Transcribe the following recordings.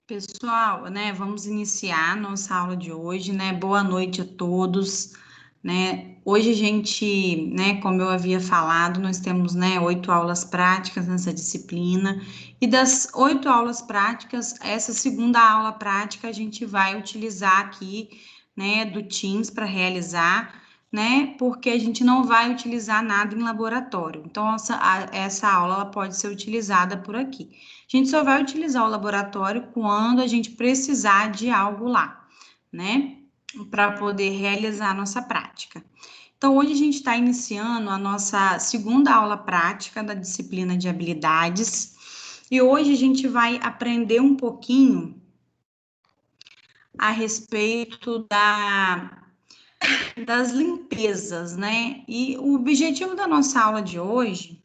Pessoal, né, vamos iniciar nossa aula de hoje, né? Boa noite a todos, né? Hoje a gente, né, como eu havia falado, nós temos, né, 8 aulas práticas nessa disciplina, e das 8 aulas práticas, essa segunda aula prática a gente vai utilizar aqui, né, do Teams para realizar, né, porque a gente não vai utilizar nada em laboratório. Então, essa aula ela pode ser utilizada por aqui. A gente só vai utilizar o laboratório quando a gente precisar de algo lá, né? Para poder realizar a nossa prática. Então, hoje a gente está iniciando a nossa segunda aula prática da disciplina de habilidades. E hoje a gente vai aprender um pouquinho a respeito das limpezas, né? E o objetivo da nossa aula de hoje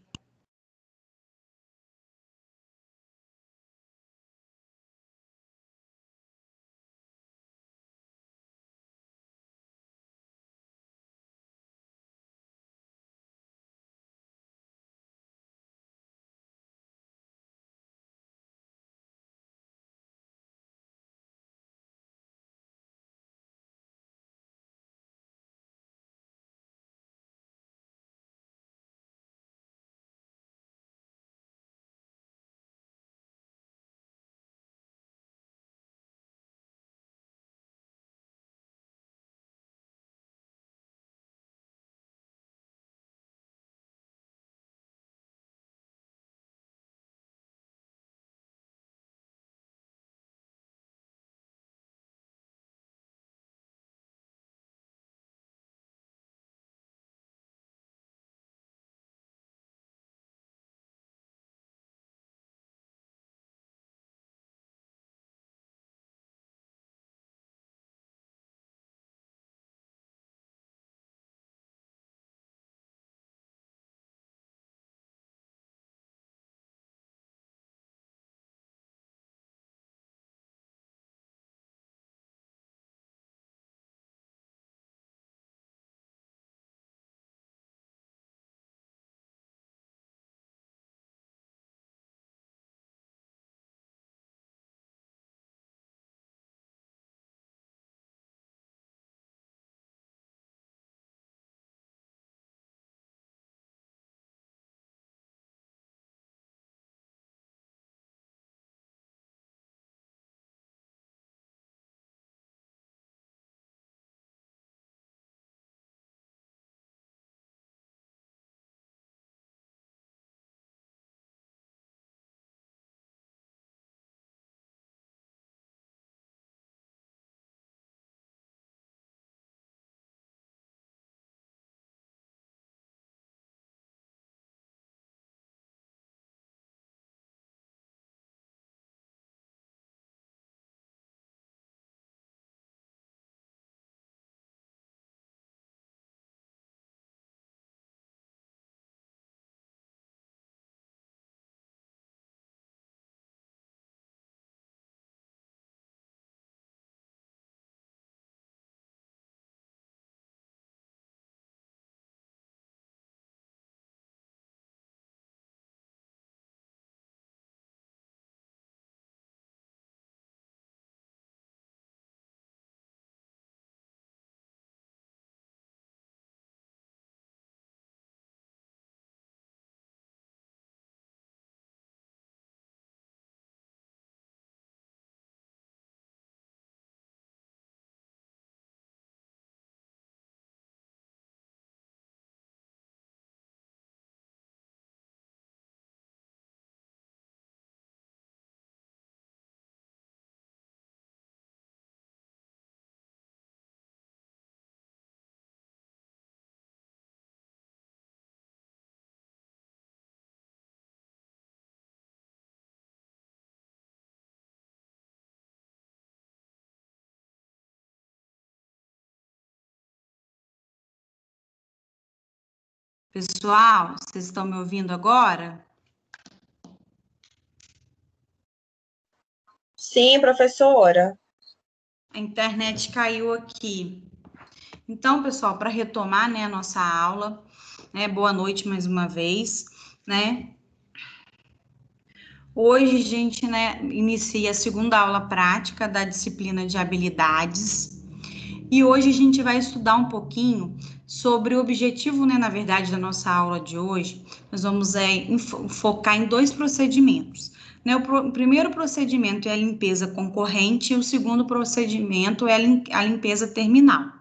Pessoal, vocês estão me ouvindo agora? Sim, professora. A internet caiu aqui. Então, pessoal, para retomar, né, a nossa aula, né, boa noite mais uma vez, né? Hoje a gente, né, inicia a segunda aula prática da disciplina de habilidades e hoje a gente vai estudar um pouquinho sobre o objetivo, né, na verdade, da nossa aula de hoje. Nós vamos focar em dois procedimentos. Né? O primeiro procedimento é a limpeza concorrente e o segundo procedimento é a limpeza terminal.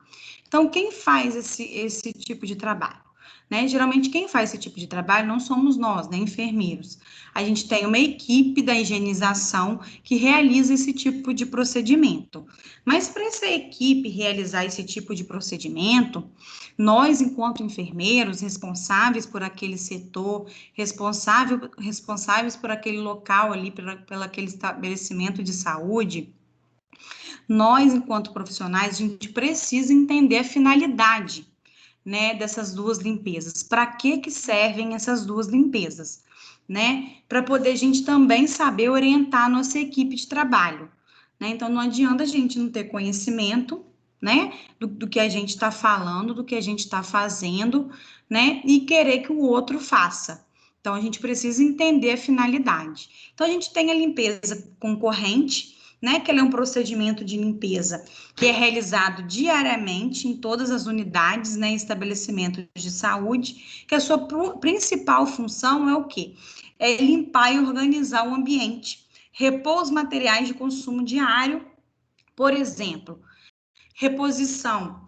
Então, quem faz esse tipo de trabalho? Né? Geralmente, quem faz esse tipo de trabalho não somos nós, né, enfermeiros. A gente tem uma equipe da higienização que realiza esse tipo de procedimento. Mas para essa equipe realizar esse tipo de procedimento, nós, enquanto enfermeiros, responsáveis por aquele setor, responsáveis por aquele local ali, pelo aquele estabelecimento de saúde, nós, enquanto profissionais, a gente precisa entender a finalidade, né, dessas duas limpezas. Para que servem essas duas limpezas, né? Para poder a gente também saber orientar a nossa equipe de trabalho, né? Então, não adianta a gente não ter conhecimento, né, do que a gente está falando, do que a gente está fazendo, né, e querer que o outro faça. Então, a gente precisa entender a finalidade. Então, a gente tem a limpeza concorrente, né, que ela é um procedimento de limpeza que é realizado diariamente em todas as unidades, né, estabelecimentos de saúde, que a sua principal função é o quê? É limpar e organizar o ambiente, repor os materiais de consumo diário, por exemplo, reposição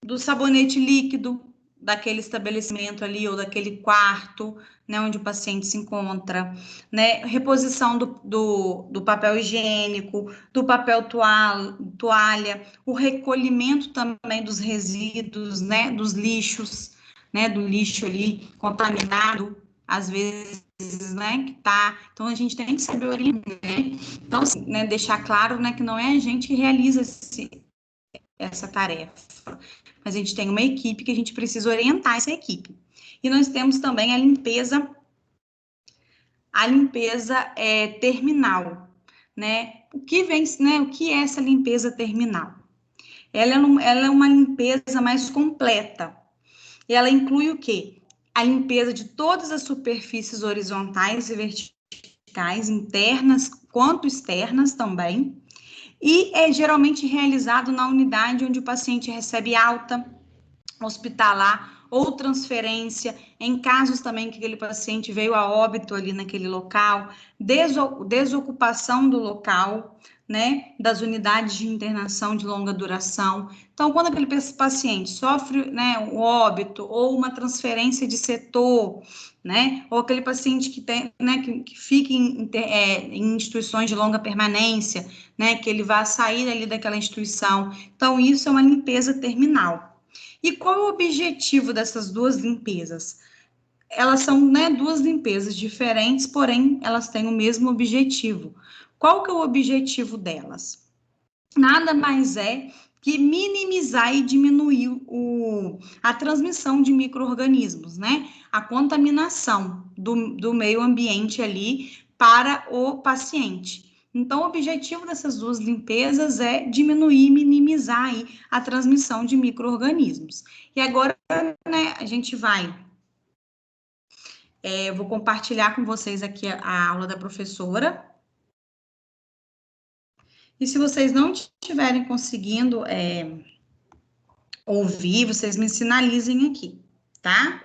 do sabonete líquido daquele estabelecimento ali ou daquele quarto, né, onde o paciente se encontra, né, reposição do papel higiênico, do papel toalha, o recolhimento também dos resíduos, né, dos lixos, né, do lixo ali contaminado, às vezes, né, que tá, então a gente tem que saber orientar, né, então, assim, né, deixar claro, né, que não é a gente que realiza essa tarefa, mas a gente tem uma equipe que a gente precisa orientar essa equipe. E nós temos também a limpeza terminal, né? O que vem, né? O que é essa limpeza terminal? Ela é uma limpeza mais completa. E ela inclui o quê? A limpeza de todas as superfícies horizontais e verticais, internas quanto externas também, e é geralmente realizado na unidade onde o paciente recebe alta hospitalar ou transferência, em casos também que aquele paciente veio a óbito ali naquele local, desocupação do local, né, das unidades de internação de longa duração. Então, quando aquele paciente sofre, né, um óbito ou uma transferência de setor, né, ou aquele paciente que tem, né, que fica em instituições de longa permanência, né, que ele vai sair ali daquela instituição. Então, isso é uma limpeza terminal. E qual é o objetivo dessas duas limpezas? Elas são, né, duas limpezas diferentes, porém elas têm o mesmo objetivo. Qual que é o objetivo delas? Nada mais é que minimizar e diminuir a transmissão de micro-organismos, né? A contaminação do meio ambiente ali para o paciente. Então, o objetivo dessas duas limpezas é diminuir e minimizar aí a transmissão de micro-organismos. E agora, né, a gente vai. Eu vou compartilhar com vocês aqui a aula da professora. E se vocês não estiverem conseguindo ouvir, vocês me sinalizem aqui, tá?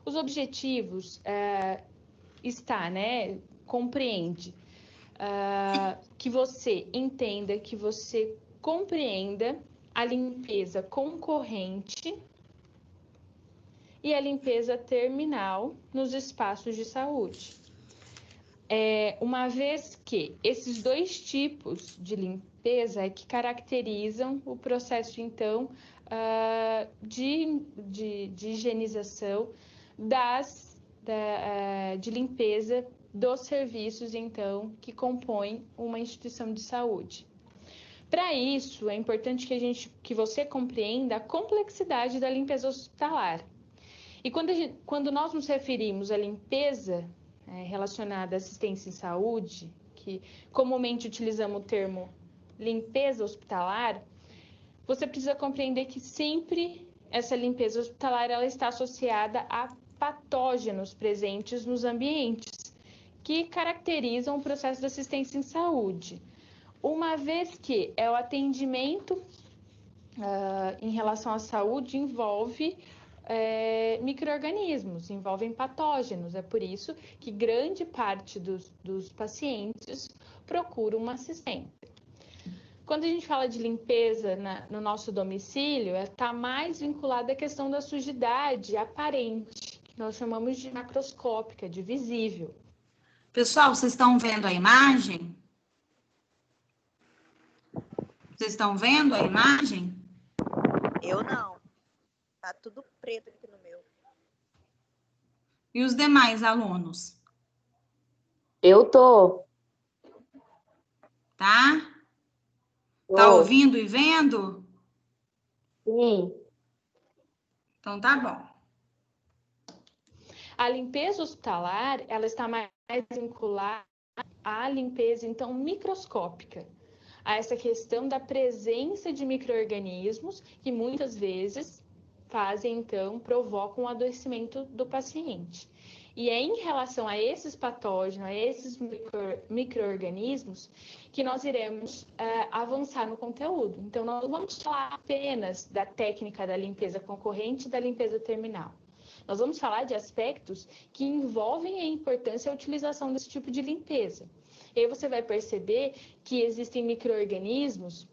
Os objetivos né? Compreende que você entenda, que você compreenda a limpeza concorrente e a limpeza terminal nos espaços de saúde. Uma vez que esses dois tipos de limpeza é que caracterizam o processo, então, de higienização de limpeza dos serviços, então, que compõem uma instituição de saúde. Para isso, é importante que você compreenda a complexidade da limpeza hospitalar. E quando nós nos referimos à limpeza relacionada à assistência em saúde, que comumente utilizamos o termo limpeza hospitalar, você precisa compreender que sempre essa limpeza hospitalar ela está associada a patógenos presentes nos ambientes que caracterizam o processo de assistência em saúde. Uma vez que o atendimento em relação à saúde envolve micro-organismos, envolvem patógenos. É por isso que grande parte dos pacientes procuram uma assistência. Quando a gente fala de limpeza no nosso domicílio, está mais vinculada à questão da sujidade aparente, que nós chamamos de macroscópica, de visível. Pessoal, vocês estão vendo a imagem? Vocês estão vendo a imagem? Eu não. Tá tudo preto aqui no meu. E os demais alunos? Eu tô. Tá? Tá ouvindo e vendo? Sim. Então tá bom. A limpeza hospitalar, ela está mais vinculada à limpeza, então, microscópica, a essa questão da presença de micro-organismos que muitas vezes provocam o adoecimento do paciente. E é em relação a esses patógenos, a esses micro-organismos, que nós iremos avançar no conteúdo. Então, nós não vamos falar apenas da técnica da limpeza concorrente e da limpeza terminal. Nós vamos falar de aspectos que envolvem a importância e a utilização desse tipo de limpeza. E aí você vai perceber que existem micro-organismos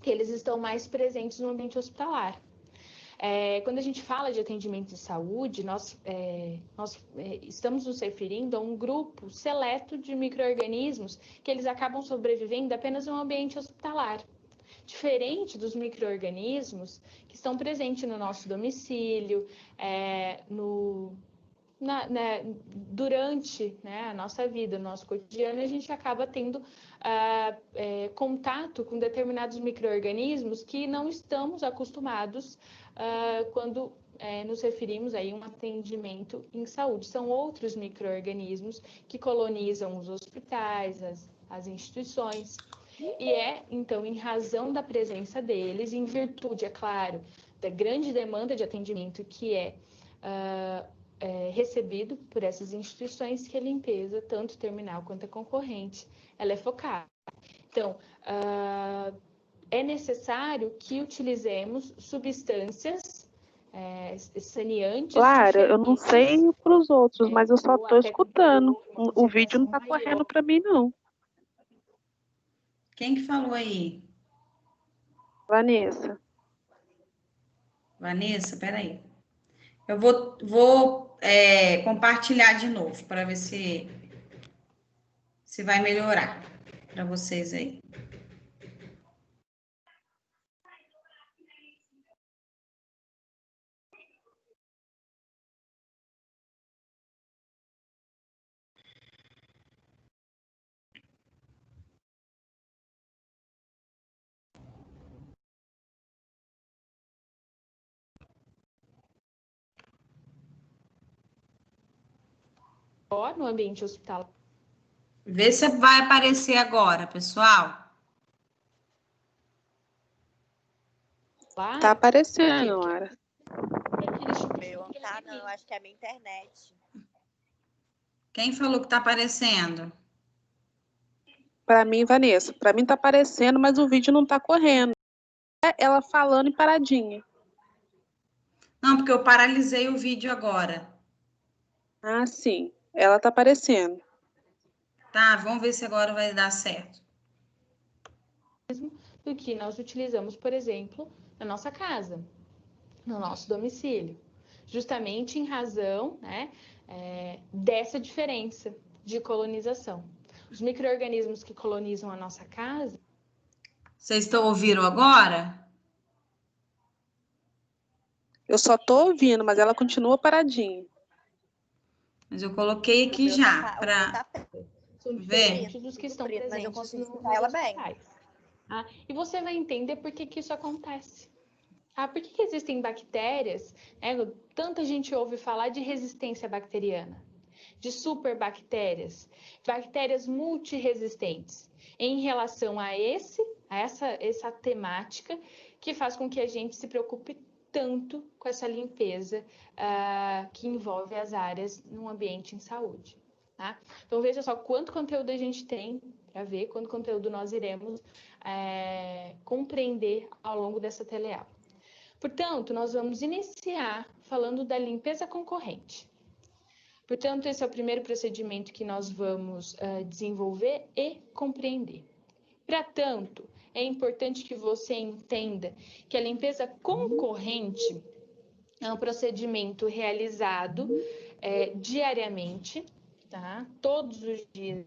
que eles estão mais presentes no ambiente hospitalar. Quando a gente fala de atendimento de saúde, nós estamos nos referindo a um grupo seleto de micro-organismos que eles acabam sobrevivendo apenas no ambiente hospitalar. Diferente dos micro-organismos que estão presentes no nosso domicílio, durante a nossa vida, no nosso cotidiano, a gente acaba tendo contato com determinados micro-organismos que não estamos acostumados quando nos referimos a um atendimento em saúde. São outros micro-organismos que colonizam os hospitais, as instituições. E então, em razão da presença deles, em virtude, é claro, da grande demanda de atendimento que recebido por essas instituições, que a limpeza, tanto terminal quanto a concorrente, ela é focada. Então, é necessário que utilizemos substâncias saneantes. Claro, eu não sei para os outros, mas eu só estou escutando. O vídeo não está correndo para mim, não. Quem que falou aí? Vanessa. Vanessa, peraí. Eu vou compartilhar de novo para ver se vai melhorar para vocês aí. No ambiente hospitalar. Vê se vai aparecer agora, pessoal. Tá aparecendo, Lara. Meu, tá, não, eu acho que é a minha internet. Quem falou que tá aparecendo? Para mim, Vanessa, para mim tá aparecendo, mas o vídeo não tá correndo. Ela falando e paradinha. Não, porque eu paralisei o vídeo agora. Ah, sim. Ela tá aparecendo. Tá, vamos ver se agora vai dar certo. Do que nós utilizamos, por exemplo, na nossa casa, no nosso domicílio. Justamente em razão dessa diferença de colonização. Os micro-organismos que colonizam a nossa casa... Vocês estão ouvindo agora? Eu só estou ouvindo, mas ela continua paradinha. Mas eu coloquei O aqui meu já, tá, o para meu tá São ver. diferentes dos que estão mas eu presentes consigo nos escutar ela bem. hospitais. Tá? E você vai entender por que isso acontece. Por que existem bactérias? Tanta gente ouve falar de resistência bacteriana, de superbactérias, bactérias multiresistentes, em relação a essa temática que faz com que a gente se preocupe tanto com essa limpeza que envolve as áreas no ambiente em saúde. Tá? Então, veja só quanto conteúdo a gente tem para ver, quanto conteúdo nós iremos compreender ao longo dessa teleaula. Portanto, nós vamos iniciar falando da limpeza concorrente. Portanto, esse é o primeiro procedimento que nós vamos desenvolver e compreender. Para tanto, é importante que você entenda que a limpeza concorrente é um procedimento realizado diariamente, tá? Todos os dias.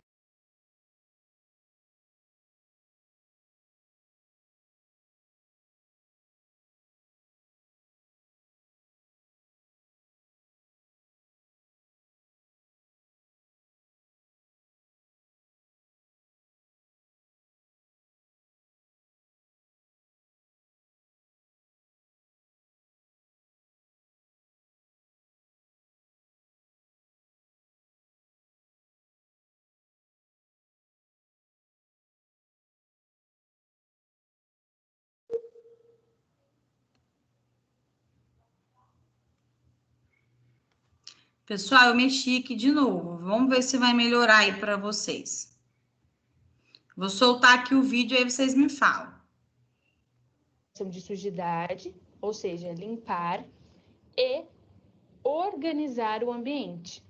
Pessoal, eu mexi aqui de novo. Vamos ver se vai melhorar aí para vocês. Vou soltar aqui o vídeo aí vocês me falam. De sujidade, ou seja, limpar e organizar o ambiente.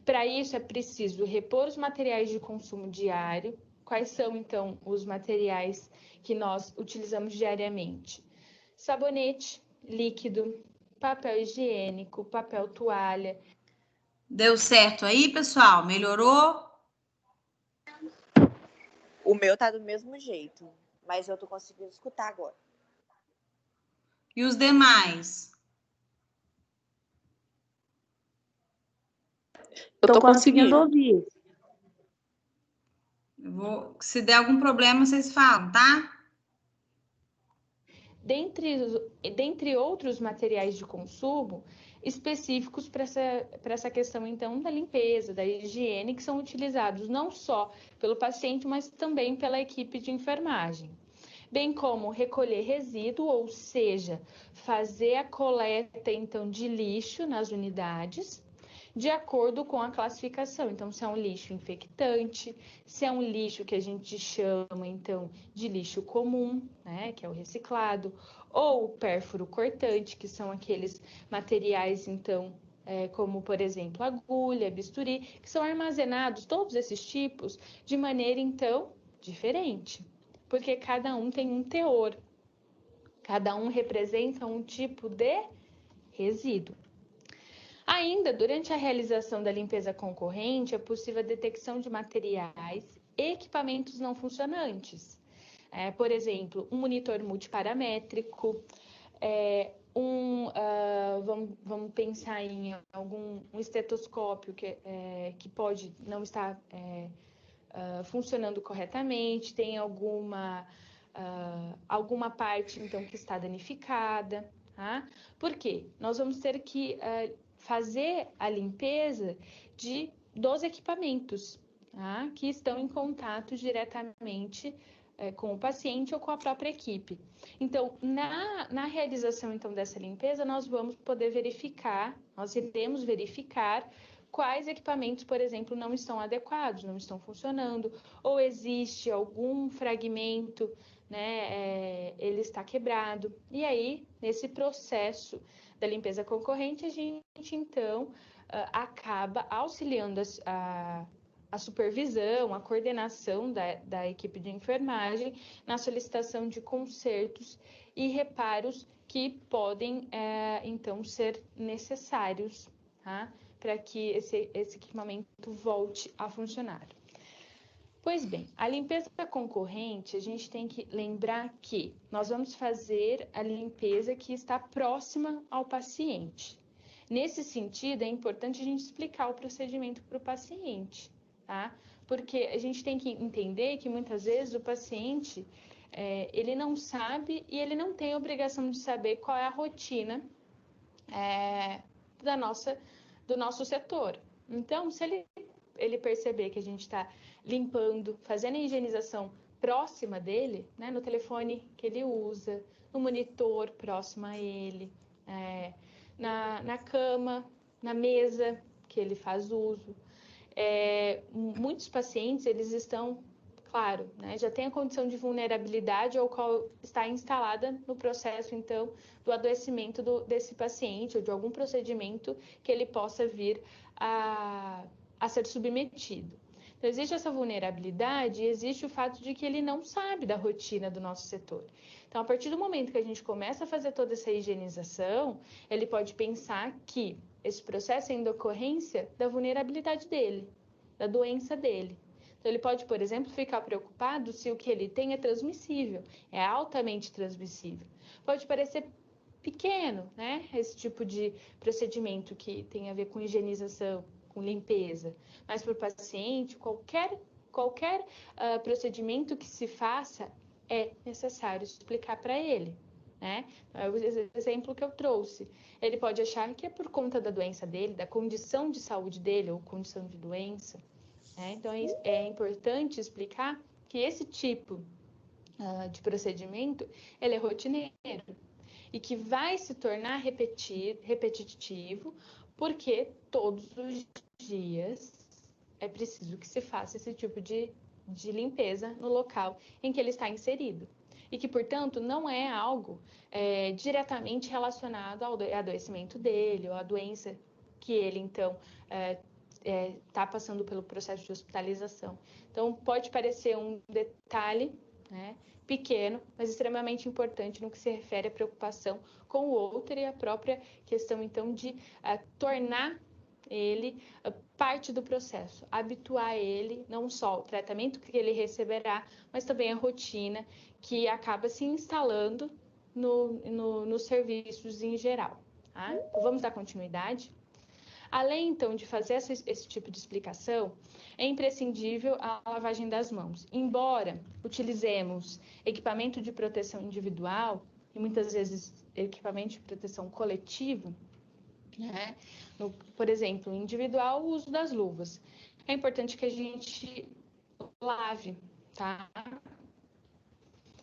Para isso é preciso repor os materiais de consumo diário. Quais são, então, os materiais que nós utilizamos diariamente? Sabonete líquido, papel higiênico, papel toalha. Deu certo aí, pessoal? Melhorou? O meu tá do mesmo jeito, mas eu tô conseguindo escutar agora. E os demais? Eu tô conseguindo ouvir. Se der algum problema, vocês falam, tá? Dentre outros materiais de consumo específicos para essa questão, então, da limpeza, da higiene, que são utilizados não só pelo paciente, mas também pela equipe de enfermagem. Bem como recolher resíduo, ou seja, fazer a coleta, então, de lixo nas unidades, de acordo com a classificação. Então, se é um lixo infectante, se é um lixo que a gente chama, então, de lixo comum, né, que é o reciclado, ou o pérfuro cortante, que são aqueles materiais, então, como, por exemplo, agulha, bisturi, que são armazenados, todos esses tipos, de maneira, então, diferente, porque cada um tem um teor, cada um representa um tipo de resíduo. Ainda, durante a realização da limpeza concorrente, é possível a detecção de materiais e equipamentos não funcionantes. Por exemplo, um monitor multiparamétrico, vamos pensar em um estetoscópio que pode não estar funcionando corretamente, tem alguma parte, então, que está danificada. Tá? Por quê? Nós vamos ter que fazer a limpeza dos equipamentos, tá? Que estão em contato diretamente com o paciente ou com a própria equipe. Então, na realização, então, dessa limpeza, nós vamos poder nós iremos verificar quais equipamentos, por exemplo, não estão adequados, não estão funcionando, ou existe algum fragmento, né, ele está quebrado. E aí, nesse processo da limpeza concorrente, a gente, então, acaba auxiliando a supervisão, a coordenação da equipe de enfermagem na solicitação de consertos e reparos que podem, então, ser necessários, tá? para que esse equipamento volte a funcionar. Pois bem, a limpeza concorrente, a gente tem que lembrar que nós vamos fazer a limpeza que está próxima ao paciente. Nesse sentido, é importante a gente explicar o procedimento para o paciente, tá? Porque a gente tem que entender que muitas vezes o paciente, ele não sabe e ele não tem a obrigação de saber qual é a rotina do nosso setor. Então, se ele perceber que a gente está limpando, fazendo a higienização próxima dele, né, no telefone que ele usa, no monitor próximo a ele, na cama, na mesa que ele faz uso. Muitos pacientes, eles estão, claro, né, já tem a condição de vulnerabilidade ou qual está instalada no processo, então, do adoecimento desse paciente ou de algum procedimento que ele possa vir a ser submetido. Então, existe essa vulnerabilidade e existe o fato de que ele não sabe da rotina do nosso setor. Então, a partir do momento que a gente começa a fazer toda essa higienização, ele pode pensar que esse processo é em decorrência da vulnerabilidade dele, da doença dele. Então, ele pode, por exemplo, ficar preocupado se o que ele tem é transmissível, é altamente transmissível. Pode parecer pequeno, né? Esse tipo de procedimento que tem a ver com higienização, com limpeza, mas para o paciente, qualquer procedimento que se faça é necessário explicar para ele, né? É o exemplo que eu trouxe. Ele pode achar que é por conta da doença dele, da condição de saúde dele ou condição de doença, né? Então é importante explicar que esse tipo de procedimento ele é rotineiro e que vai se tornar repetitivo, porque todos os dias é preciso que se faça esse tipo de limpeza no local em que ele está inserido. E que, portanto, não é algo diretamente relacionado ao adoecimento dele ou à doença que ele, então, está passando pelo processo de hospitalização. Então, pode parecer um detalhe, né, pequeno, mas extremamente importante no que se refere à preocupação com o outro e a própria questão, então, de tornar ele parte do processo, habituar ele não só ao tratamento que ele receberá, mas também a rotina que acaba se instalando nos serviços em geral. Tá? Então, vamos dar continuidade? Além, então, de fazer esse tipo de explicação, é imprescindível a lavagem das mãos. Embora utilizemos equipamento de proteção individual, e muitas vezes equipamento de proteção coletivo, né? Por exemplo, individual, o uso das luvas. É importante que a gente lave, tá?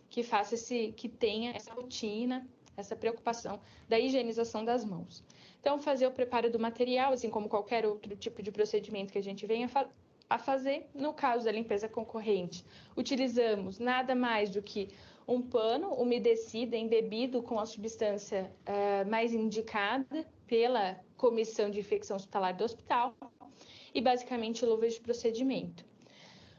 Que tenha essa rotina, essa preocupação da higienização das mãos. Então, fazer o preparo do material, assim como qualquer outro tipo de procedimento que a gente venha a fazer. No caso da limpeza concorrente, utilizamos nada mais do que um pano umedecido, embebido com a substância mais indicada pela Comissão de Infecção Hospitalar do hospital e, basicamente, luvas de procedimento.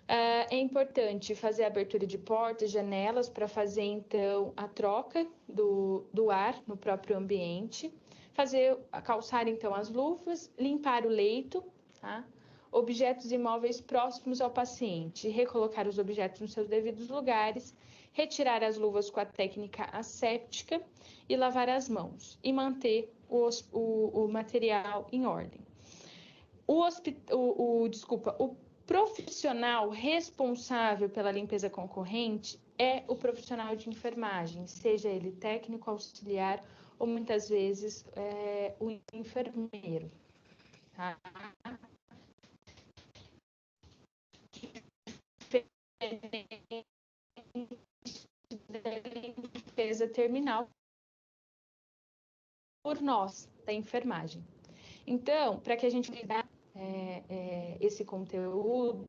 É importante fazer a abertura de portas, janelas, para fazer, então, a troca do ar no próprio ambiente. Calçar, então, as luvas, limpar o leito, tá? Objetos imóveis próximos ao paciente, recolocar os objetos nos seus devidos lugares, retirar as luvas com a técnica asséptica e lavar as mãos e manter o material em ordem. O profissional responsável pela limpeza concorrente é o profissional de enfermagem, seja ele técnico, auxiliar ou muitas vezes o enfermeiro. Tá? Limpeza terminal por nós, da enfermagem. Então, para que a gente lidar esse conteúdo,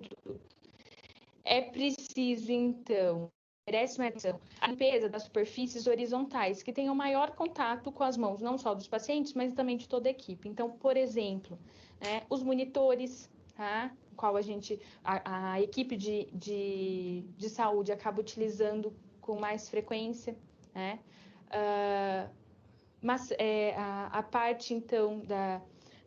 é preciso, então, merece uma atenção, a limpeza das superfícies horizontais, que tenham maior contato com as mãos, não só dos pacientes, mas também de toda a equipe. Então, por exemplo, os monitores, tá? Qual a equipe de saúde acaba utilizando com mais frequência, né? Mas a parte, então,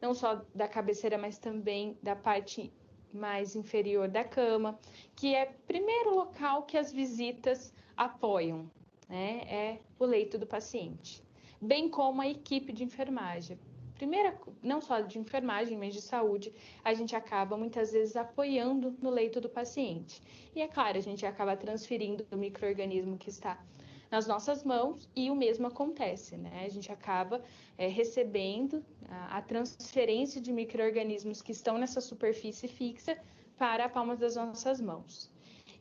não só da cabeceira, mas também da parte mais inferior da cama, que é o primeiro local que as visitas apoiam, né? É o leito do paciente, bem como a equipe de enfermagem. Primeira, não só de enfermagem, mas de saúde, a gente acaba muitas vezes apoiando no leito do paciente. E é claro, a gente acaba transferindo o micro-organismo que está nas nossas mãos e o mesmo acontece, né? A gente acaba recebendo a transferência de micro-organismos que estão nessa superfície fixa para a palma das nossas mãos.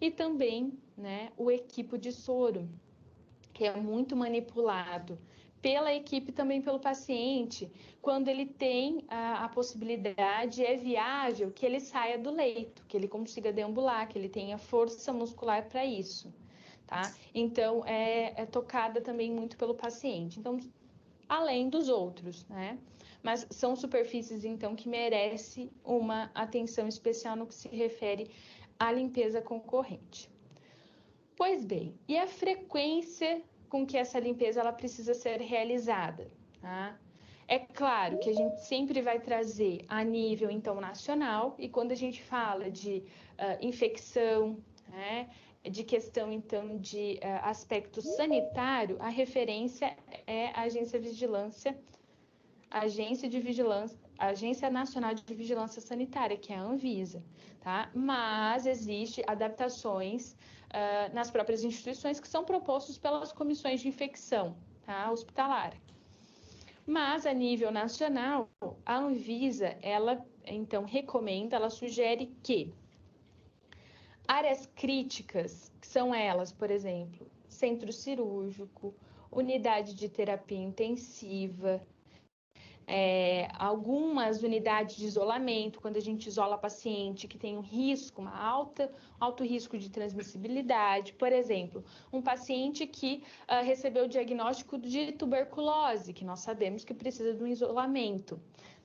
E também, né, o equipo de soro, que é muito manipulado pela equipe, também pelo paciente, quando ele tem a possibilidade, é viável, que ele saia do leito, que ele consiga deambular, que ele tenha força muscular para isso, tá? Então, é tocada também muito pelo paciente. Então, além dos outros, né? Mas são superfícies, então, que merecem uma atenção especial no que se refere à limpeza concorrente. Pois bem, e a frequência com que essa limpeza ela precisa ser realizada, tá? É claro que a gente sempre vai trazer a nível, então, nacional, e quando a gente fala de infecção, né, de questão, então, de aspecto sanitário, a referência é a Agência Nacional de Vigilância Sanitária, que é a Anvisa, tá? Mas existe adaptações nas próprias instituições que são propostos pelas comissões de infecção, tá? Hospitalar. Mas a nível nacional, a Anvisa, ela então recomenda, ela sugere que áreas críticas, que são elas, por exemplo, centro cirúrgico, unidade de terapia intensiva, algumas unidades de isolamento, quando a gente isola paciente que tem um risco, alto risco de transmissibilidade. Por exemplo, um paciente que recebeu o diagnóstico de tuberculose, que nós sabemos que precisa de um isolamento,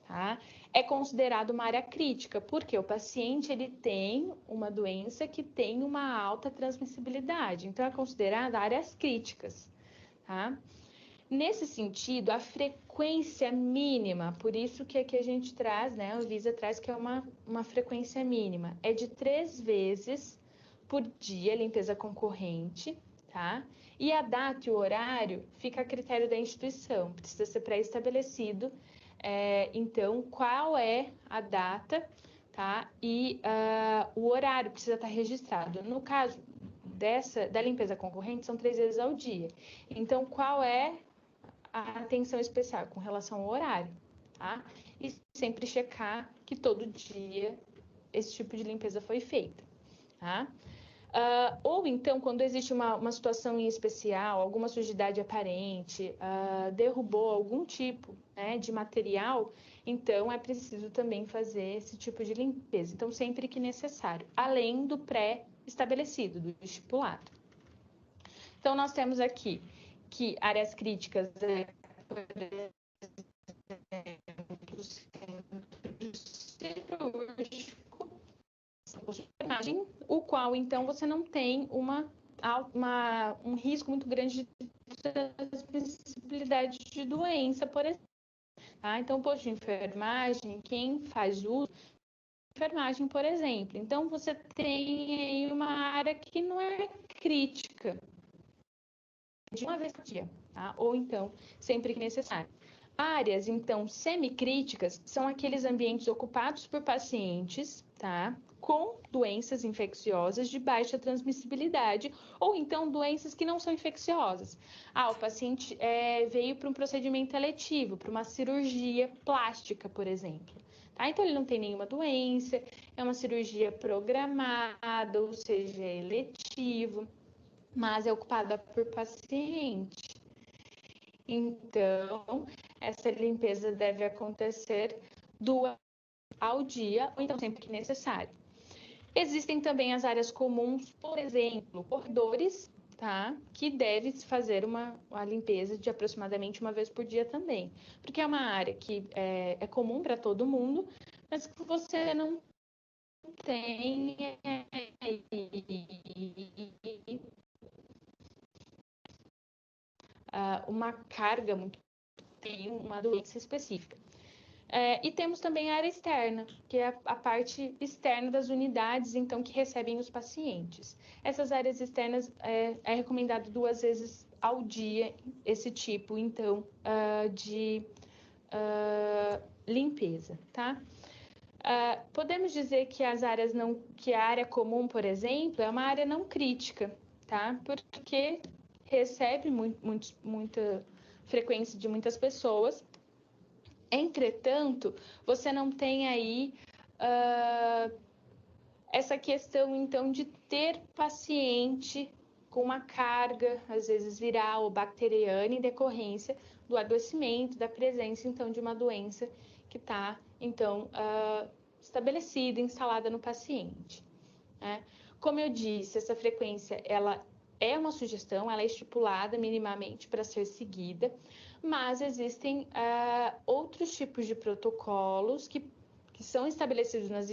tá? É considerado uma área crítica, porque o paciente ele tem uma doença que tem uma alta transmissibilidade, então é considerada áreas críticas, tá? Nesse sentido, a frequência mínima, por isso que aqui a gente traz, né, a Anvisa traz que é uma frequência mínima, é de 3 vezes por dia limpeza concorrente, tá? E a data e o horário fica a critério da instituição, precisa ser pré-estabelecido, então, qual é a data, tá? E o horário precisa estar registrado. No caso da limpeza concorrente, são 3 vezes ao dia. Então, qual é a atenção especial com relação ao horário, tá? E sempre checar que todo dia esse tipo de limpeza foi feita, tá? Ou então, quando existe uma situação em especial, alguma sujidade aparente, derrubou algum tipo, né, de material, então é preciso também fazer esse tipo de limpeza. Então, sempre que necessário, além do pré-estabelecido, do estipulado. Então, nós temos aqui que áreas críticas por exemplo, cirúrgico, o qual, então, você não tem um risco muito grande de transmissibilidade de doença, por exemplo. Tá? Então, posto de enfermagem, quem faz uso de enfermagem, por exemplo. Então, você tem aí uma área que não é crítica, de uma vez por dia, tá? Ou então, sempre que necessário. Áreas, então, semicríticas são aqueles ambientes ocupados por pacientes, tá? Com doenças infecciosas de baixa transmissibilidade ou então doenças que não são infecciosas. O paciente veio para um procedimento eletivo, para uma cirurgia plástica, por exemplo. Tá? Então, ele não tem nenhuma doença, é uma cirurgia programada, ou seja, é eletivo, mas é ocupada por paciente. Então, essa limpeza deve acontecer 2 ao dia, ou então sempre que necessário. Existem também as áreas comuns, por exemplo, corredores, tá? Que deve fazer uma limpeza de aproximadamente 1 vez por dia também, porque é uma área que é comum para todo mundo, mas que você não tem uma carga muito, tem uma doença específica. E temos também a área externa, que é a parte externa das unidades, então, que recebem os pacientes. Essas áreas externas é recomendado 2 vezes ao dia esse tipo, então, de limpeza, tá? Podemos dizer que que a área comum, por exemplo, é uma área não crítica, tá? Porque recebe muita frequência de muitas pessoas. Entretanto, você não tem aí essa questão, então, de ter paciente com uma carga, às vezes viral ou bacteriana, em decorrência do adoecimento, da presença, então, de uma doença que está, então, estabelecida, instalada no paciente. Né? Como eu disse, essa frequência, ela é uma sugestão, ela é estipulada minimamente para ser seguida, mas existem outros tipos de protocolos que são estabelecidos nas